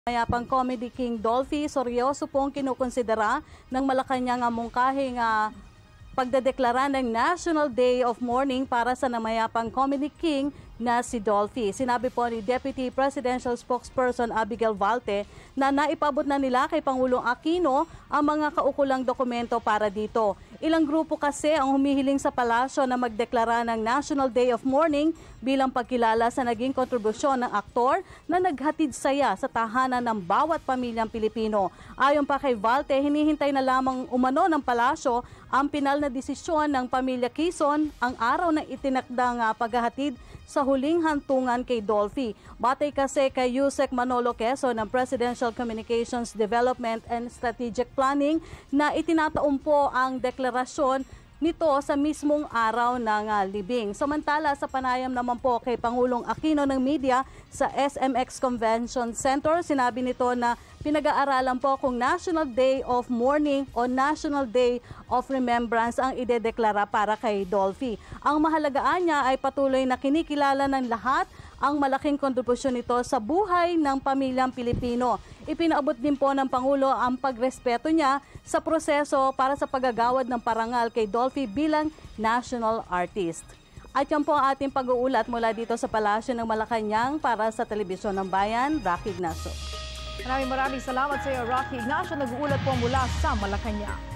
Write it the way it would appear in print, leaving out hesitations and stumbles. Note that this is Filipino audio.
Mayapang Comedy King Dolphy, seryoso pong kinukonsidera ng Malacanang mungkahing pagdedeklara ng National Day of Mourning para sa namayapang Comedy King na si Dolphy. Sinabi po ni Deputy Presidential Spokesperson Abigail Valte na naipabot na nila kay Pangulong Aquino ang mga kaukulang dokumento para dito. Ilang grupo kasi ang humihiling sa palasyo na magdeklara ng National Day of Mourning bilang pagkilala sa naging kontribusyon ng aktor na naghatid saya sa tahanan ng bawat pamilyang Pilipino. Ayon pa kay Valte, hinihintay na lamang umano ng palasyo ang pinal na desisyon ng pamilya Quezon ang araw na itinakdang paghahatid sa huling hantungan kay Dolphy. Batay kasi kay Yusek Manolo Quezon ng Presidential Communications Development and Strategic Planning na itinataon po ang deklarasyon nito sa mismong araw ng libing. Samantala sa panayam naman po kay Pangulong Aquino ng media sa SMX Convention Center, sinabi nito na pinag-aaralan po kung National Day of Mourning o National Day of Remembrance ang idedeklara para kay Dolphy. Ang mahalagaan niya ay patuloy na kinikilala ng lahat ang malaking kontribusyon nito sa buhay ng pamilyang Pilipino. Ipinaabot din po ng Pangulo ang pagrespeto niya sa proseso para sa paggagawad ng parangal kay Dolphy bilang national artist. At yan po ang ating pag-uulat mula dito sa Palasyo ng Malacanang para sa Telebisyon ng Bayan, Rocky Ignacio. Maraming salamat sa iyo, Rocky Ignacio. Nag-uulat po mula sa Malacanang.